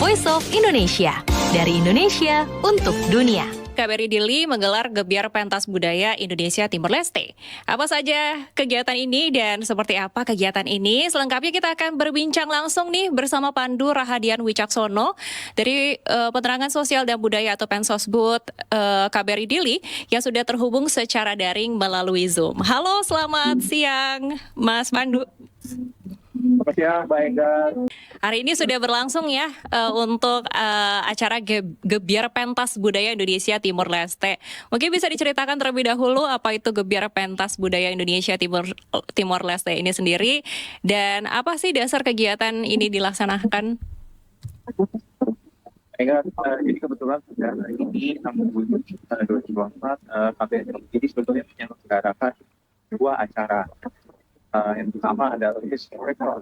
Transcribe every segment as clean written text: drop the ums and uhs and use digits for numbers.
Voice of Indonesia. Dari Indonesia untuk dunia. KBRI Daily menggelar Gebyar Pentas Budaya Indonesia Timor Leste. Apa saja kegiatan ini dan seperti apa kegiatan ini? Selengkapnya kita akan berbincang langsung nih bersama Pandu Rahadian Wicaksono dari Penerangan Sosial dan Budaya atau Pensosbud KBRI Daily yang sudah terhubung secara daring melalui Zoom. Halo, selamat siang Mas Pandu. Selamat siang, Mbak Ega. Hari ini sudah berlangsung ya untuk acara Gebyar Pentas Budaya Indonesia Timor Leste. Mungkin bisa diceritakan terlebih dahulu apa itu Gebyar Pentas Budaya Indonesia Timor Leste ini sendiri dan apa sih dasar kegiatan ini dilaksanakan? Ega, jadi kebetulan pada hari ini 6 Juli 2024 KBRI jadi sebetulnya menyelenggarakan dua acara. Yang pertama adalah historical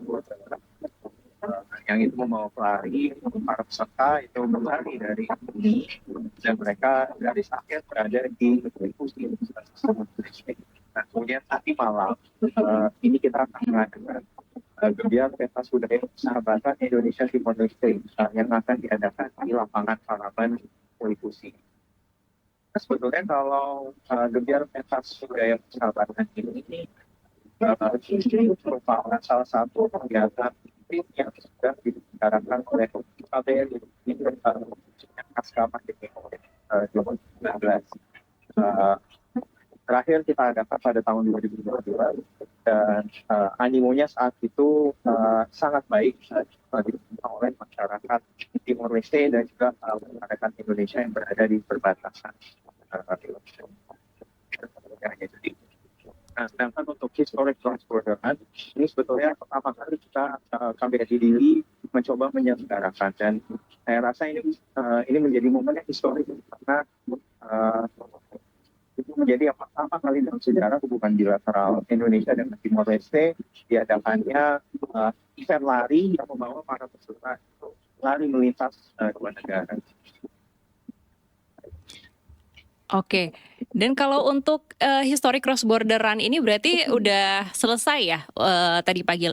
yang itu membawa pelari, para peserta itu berlari dari bumi dan mereka dari sakit berada di kursi. Nah, kemudian nanti malam ini kita akan mengadakan Gebyar Pentas Budaya Sahabatan Indonesia Timor Leste yang akan diadakan di lapangan Parapan Politisi. Nah, sebetulnya kalau Gebyar Pentas Budaya Sahabatan ini merupakan salah satu kegiatan yang sudah diselenggarakan oleh KBRI di pasca pandemi COVID-19. Terakhir kita adakan pada tahun 2022 dan animonya saat itu sangat baik diterima oleh masyarakat Timor Leste dan juga masyarakat Indonesia yang berada di perbatasan. Nah, sedangkan untuk historic cross-borderan, ini sebetulnya pertama kali kita KBRI Daily mencoba menyelenggarakan dan saya rasa ini menjadi momen yang historik karena itu menjadi yang pertama kali dalam sejarah hubungan bilateral Indonesia dan Timor Leste diadakannya event lari yang membawa para peserta lari melintas dua negara. Oke, dan kalau untuk historic cross borderan ini berarti udah selesai ya tadi pagi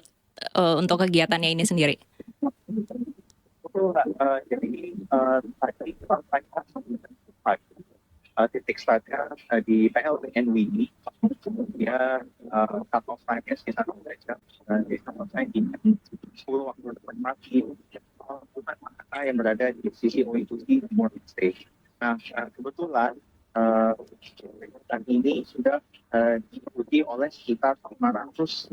untuk kegiatannya ini sendiri? Betul, jadi tadi titik startnya di PLTNWI, dia cut off time-nya sekitar 2 jam, jadi selesai di 10 waktu depan pagi, bukan Makassar yang berada di sisi Oitusi Timor Leste. Nah, kebetulan dan ini sudah diikuti oleh sekitar 465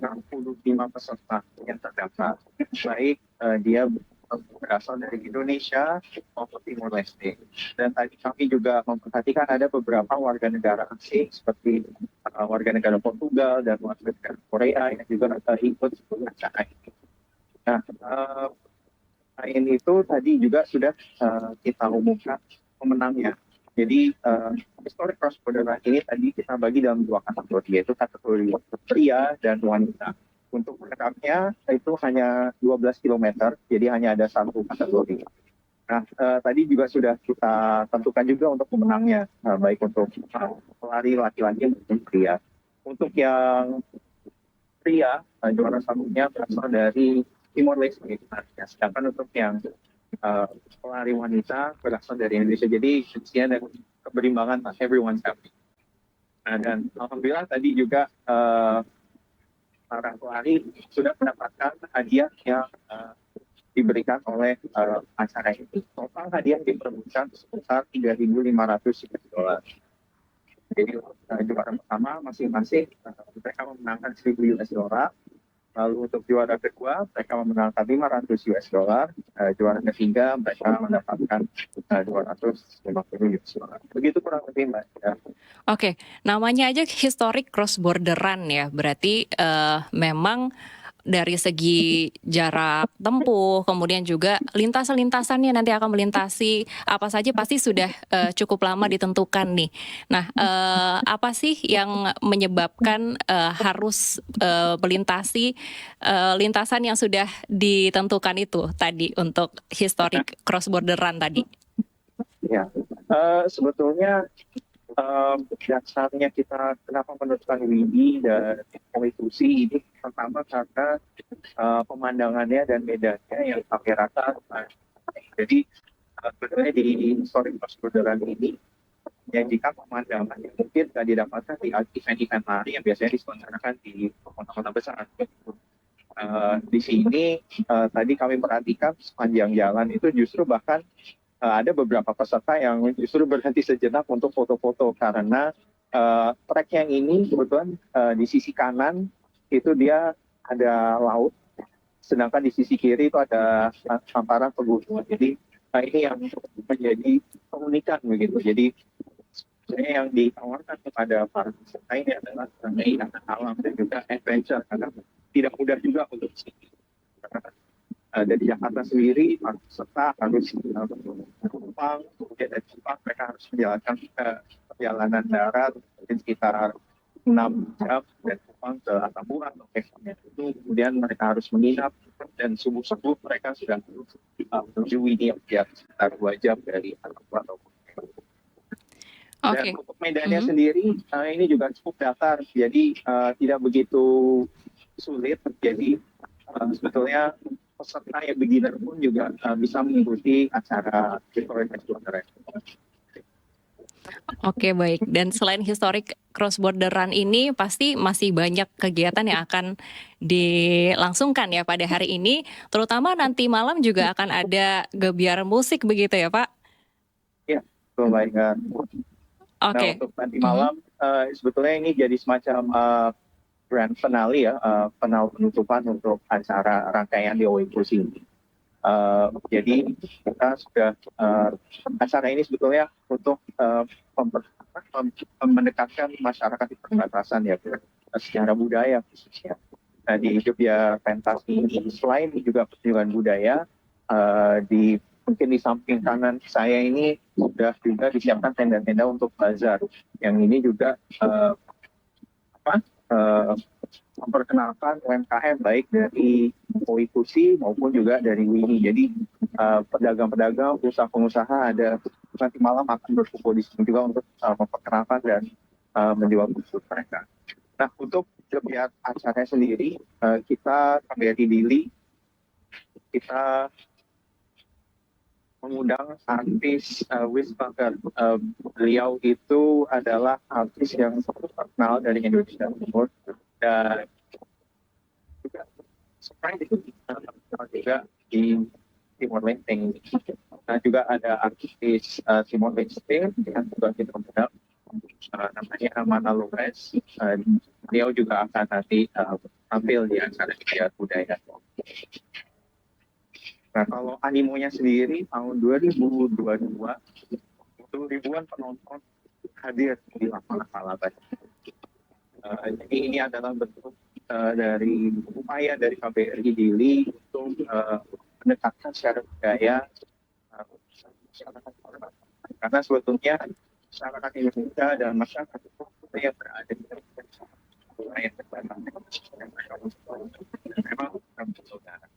peserta yang terdaftar, baik dia berasal dari Indonesia maupun Timor Leste. Dan tadi kami juga memperhatikan ada beberapa warga negara asing seperti warga negara Portugal dan warga negara Korea yang juga ikut acara ini. Nah, selain itu tadi juga sudah kita umumkan pemenangnya. Jadi historic cross borderan ini tadi kita bagi dalam 2 kategori, yaitu kategori pria dan wanita. Untuk jaraknya itu hanya 12 km, jadi hanya ada 1 kategori. Nah, tadi juga sudah kita tentukan juga untuk pemenangnya, baik untuk pelari laki-laki maupun pria. Untuk yang pria, juara satunya berasal dari Timor Leste. Sedangkan untuk yang pelari wanita berasal dari Indonesia. Jadi dan keberimbangan, everyone's happy. Nah, dan alhamdulillah tadi juga para pelari sudah mendapatkan hadiah yang diberikan oleh acara ini. Total hadiah diperbutkan sebesar $3.500. Jadi juara pertama masing-masing mereka memenangkan $1.000. Lalu untuk juara kedua mereka memenangkan $500. Juara ketiga mereka mendapatkan $250. Begitu kurang lebih, Mbak. Ya. Oke, namanya aja historic cross borderan ya, berarti memang dari segi jarak tempuh, kemudian juga lintasan-lintasannya nanti akan melintasi apa saja pasti sudah cukup lama ditentukan nih. Nah, apa sih yang menyebabkan harus melintasi lintasan yang sudah ditentukan itu tadi untuk historic cross borderan tadi? Ya, sebetulnya dasarnya kita kenapa menentukan WIDI dan konstitusi ini pertama karena pemandangannya dan medannya yang kami rasa Jadi sebenarnya di historic cross borderan ini menyajikan pemandangan yang mungkin tidak didapatkan di event-event lari yang biasanya diselenggarakan di kota-kota besar. Di sini tadi kami perhatikan sepanjang jalan itu justru bahkan ada beberapa peserta yang justru berhenti sejenak untuk foto-foto karena trek yang ini kebetulan di sisi kanan itu dia ada laut, sedangkan di sisi kiri itu ada hamparan pegunungan. Jadi ini yang menjadi keunikan begitu. Jadi sebenarnya yang ditawarkan kepada para peserta ini adalah keindahan alam dan juga adventure karena tidak mudah juga untuk sini. Karena dari Jakarta sendiri para peserta harus Kupang, kemudian dari Kupang mereka harus menjalankan perjalanan darat mungkin sekitar 6 jam dan Kupang ke Atambua atau itu kemudian mereka harus menginap dan subuh-subuh mereka sudah menuju Widi yang sekitar 2 jam dari Atambua atau dan untuk medannya sendiri ini juga cukup datar, jadi tidak begitu sulit. Jadi sebetulnya peserta yang beginner pun juga bisa mengikuti acara Historic Cross Border. Oke, baik. Dan selain Historic Cross Border Run ini pasti masih banyak kegiatan yang akan dilangsungkan ya pada hari ini, terutama nanti malam juga akan ada gebiar musik begitu ya Pak? Iya, betul baik. Nah, untuk nanti malam sebetulnya ini jadi semacam grand finale ya, penutupan untuk acara rangkaian di Oekus ini. Jadi kita sudah acara ini sebetulnya untuk mendekatkan masyarakat di perbatasan ya secara budaya khususnya. Nah, di Jogja pentas ini selain juga pertunjukan budaya mungkin di samping kanan saya ini sudah juga disiapkan tenda-tenda untuk bazar. Yang ini juga memperkenalkan UMKM baik dari Oikusi maupun juga dari Wini. Jadi pedagang-pedagang, pengusaha-pengusaha ada nanti malam akan berkumpul di sini juga untuk memperkenalkan dan menjual produk mereka. Nah, untuk gebiar acaranya sendiri kita KBRI Dili kita mengundang artis Wisbaker. Beliau itu adalah artis yang terkenal dari Indonesia Timur dan juga itu juga di Timor Leste. Nah, juga ada artis Timor Leste yang juga kita undang namanya Amanda Lopez. Beliau juga akan nanti tampil di acara kegiatan budaya. Nah, kalau animonya sendiri tahun 2022 itu ribuan penonton hadir di lapangan Palaban. Jadi ini adalah bentuk dari upaya dari KBRI Dili untuk mendekatkan secara budaya masyarakat. Karena sebetulnya masyarakat Indonesia dan masyarakat yang berada di wilayah perbatasan memang saudara.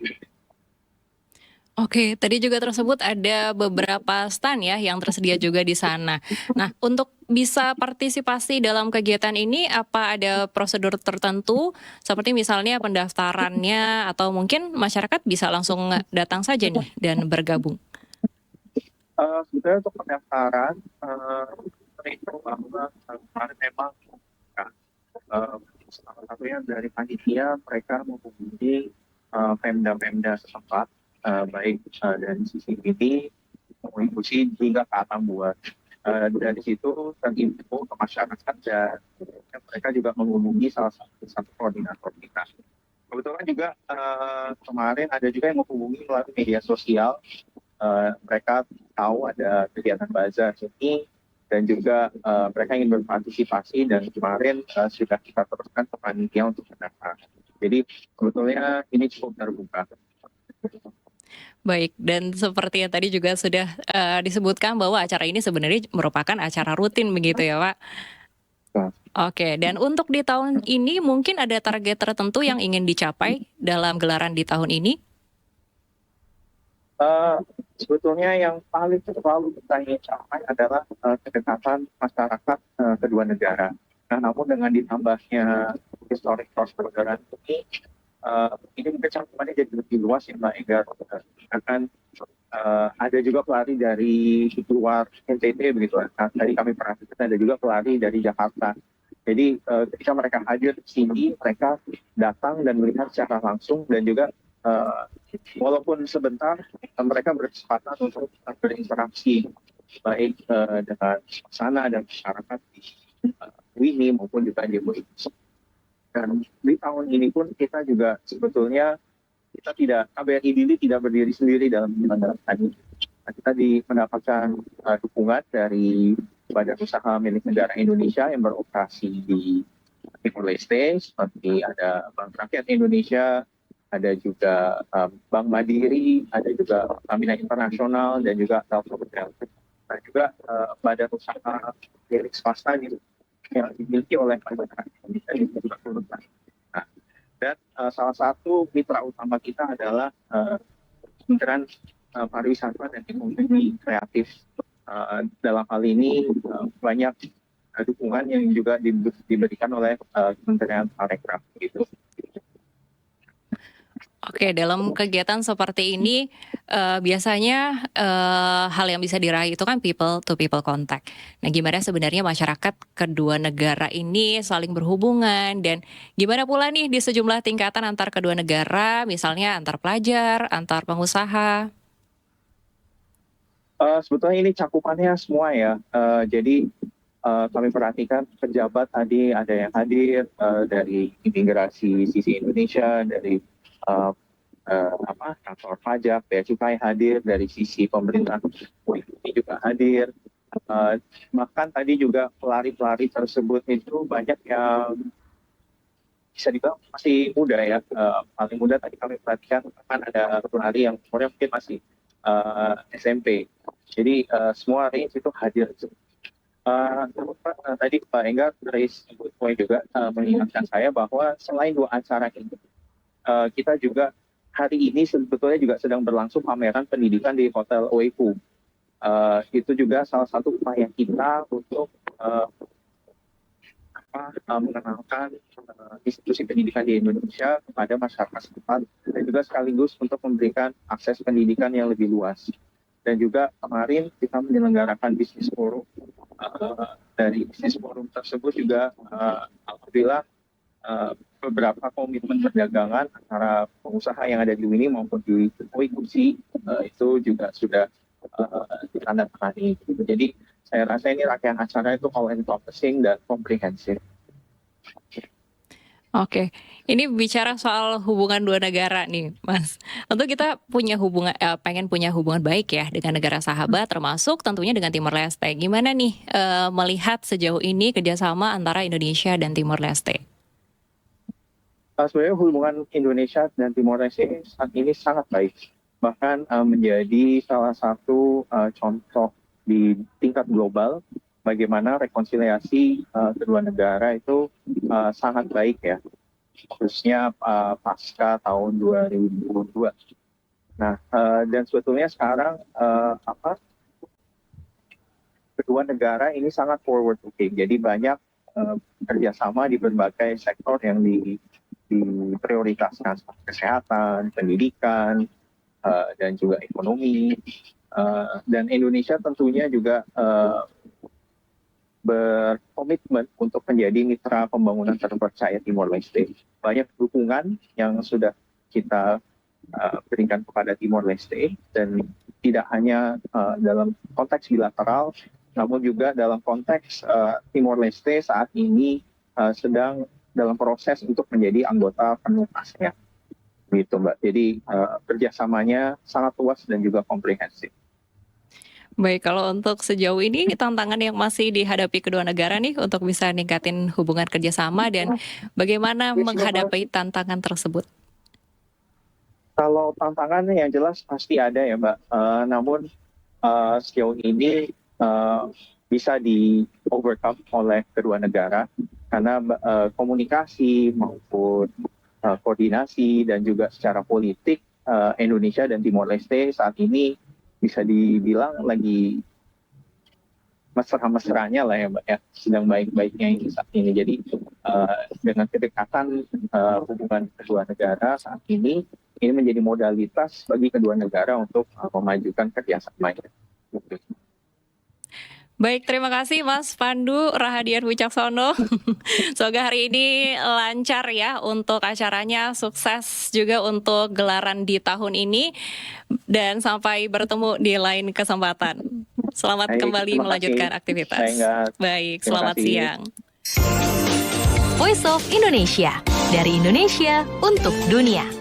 Oke, tadi juga tersebut ada beberapa stand ya yang tersedia juga di sana. Nah, untuk bisa partisipasi dalam kegiatan ini, apa ada prosedur tertentu seperti misalnya pendaftarannya atau mungkin masyarakat bisa langsung datang saja nih dan bergabung? Sebenarnya untuk pendaftaran itu bahwa kemarin memang salah satunya dari panitia mereka menghubungi pemda-pemda setempat. Baik dari sisi ini mengikuti hingga ke Atambua. Dari situ terinfo ke masyarakat dan mereka juga menghubungi salah satu koordinator kita. Kebetulan juga kemarin ada juga yang menghubungi melalui media sosial. Mereka tahu ada kegiatan bazar ini dan juga mereka ingin berpartisipasi dan kemarin sudah kita teruskan ke panitia untuk mendaftar. Jadi sebetulnya ini cukup terbuka. Baik, dan seperti yang tadi juga sudah disebutkan bahwa acara ini sebenarnya merupakan acara rutin begitu ya Pak? Oke, dan untuk di tahun ini mungkin ada target tertentu yang ingin dicapai dalam gelaran di tahun ini? Sebetulnya yang paling selalu kita ingin capai adalah kedekatan masyarakat kedua negara. Nah, namun dengan ditambahnya historic cross border ini cakupannya jadi lebih luas ya Mbak Ega. Akan ada juga pelari dari luar NTT begitu. Nah, tadi kami perhatikan ada juga pelari dari Jakarta. Jadi ketika mereka hadir di sini, mereka datang dan melihat secara langsung dan juga walaupun sebentar mereka berkesempatan untuk berinteraksi baik dengan sana dan masyarakat di WINI maupun juga di WINI. Dan di tahun ini pun kita juga sebetulnya KBRI Dili tidak berdiri sendiri dalam penyelenggaraan ini. Kita mendapatkan dukungan dari Badan Usaha Milik Negara Indonesia yang beroperasi di Timor Leste, seperti ada Bank Rakyat Indonesia, ada juga Bank Mandiri, ada juga Pertamina Internasional, dan juga Telkomsel. Dan juga badan usaha milik swasta yang dimiliki oleh Badan Rakyat Indonesia juga turut. Nah, dan salah satu mitra utama kita adalah Kementerian Pariwisata dan Ekonomi Kreatif. Dalam hal ini banyak dukungan yang juga diberikan oleh Kementerian Parekraf gitu. Oke, dalam kegiatan seperti ini biasanya hal yang bisa diraih itu kan people to people contact. Nah, gimana sebenarnya masyarakat kedua negara ini saling berhubungan dan gimana pula nih di sejumlah tingkatan antar kedua negara, misalnya antar pelajar, antar pengusaha? Sebetulnya ini cakupannya semua ya. Jadi kami perhatikan pejabat tadi ada yang hadir dari imigrasi sisi Indonesia, dari kantor pajak, bea cukai hadir, dari sisi pemerintah ini juga hadir. Bahkan tadi juga pelari-pelari tersebut itu banyak yang bisa dibilang masih muda ya. Paling muda tadi kami perhatikan kan ada pelari yang umurnya mungkin masih SMP. Jadi semua range itu hadir. Tadi Pak Enggar raise good point juga mengingatkan saya bahwa selain dua acara ini, kita juga hari ini sebetulnya juga sedang berlangsung pameran pendidikan di Hotel Oeku. Itu juga salah satu upaya kita untuk mengenalkan institusi pendidikan di Indonesia kepada masyarakat setempat dan juga sekaligus untuk memberikan akses pendidikan yang lebih luas. Dan juga kemarin kita menyelenggarakan bisnis forum. Dari bisnis forum tersebut juga alhamdulillah beberapa komitmen perdagangan antara pengusaha yang ada di WINI maupun di OIKUSI itu juga sudah ditandatangani. Jadi saya rasa ini rangkaian acara itu all encompassing dan komprehensif. Oke, ini bicara soal hubungan dua negara nih, Mas. Tentu kita punya pengen punya hubungan baik ya dengan negara sahabat, termasuk tentunya dengan Timor Leste. Gimana nih melihat sejauh ini kerjasama antara Indonesia dan Timor Leste? Sebenarnya hubungan Indonesia dan Timor Leste saat ini sangat baik, bahkan menjadi salah satu contoh di tingkat global bagaimana rekonsiliasi kedua negara itu sangat baik ya, khususnya pasca tahun 2022. Nah, dan sebetulnya sekarang kedua negara ini sangat forward looking, jadi banyak kerjasama di berbagai sektor yang diprioritaskan, seperti kesehatan, pendidikan, dan juga ekonomi. Dan Indonesia tentunya juga berkomitmen untuk menjadi mitra pembangunan terpercaya Timor Leste. Banyak dukungan yang sudah kita berikan kepada Timor Leste, dan tidak hanya dalam konteks bilateral, namun juga dalam konteks Timor Leste saat ini sedang dalam proses untuk menjadi anggota penuh ASEAN. Gitu Mbak. Jadi kerjasamanya sangat luas dan juga komprehensif. Baik, kalau untuk sejauh ini tantangan yang masih dihadapi kedua negara nih untuk bisa ningkatin hubungan kerjasama dan bagaimana menghadapi tantangan tersebut? Kalau tantangannya yang jelas pasti ada ya Mbak. Namun sejauh ini bisa di-overcome oleh kedua negara karena komunikasi maupun koordinasi dan juga secara politik Indonesia dan Timor Leste saat ini bisa dibilang lagi mesra-mesranya lah ya Mbak ya, sedang baik-baiknya ini saat ini. Jadi dengan kedekatan hubungan kedua negara saat ini ini menjadi modalitas bagi kedua negara untuk memajukan kerjasamanya. Baik, terima kasih Mas Pandu Rahadian Wicaksono. Semoga hari ini lancar ya untuk acaranya, sukses juga untuk gelaran di tahun ini, dan sampai bertemu di lain kesempatan. Selamat Baik, kembali terima melanjutkan kasih. aktivitas. Baik, Terima selamat kasih. siang. Voice of Indonesia, dari Indonesia untuk dunia.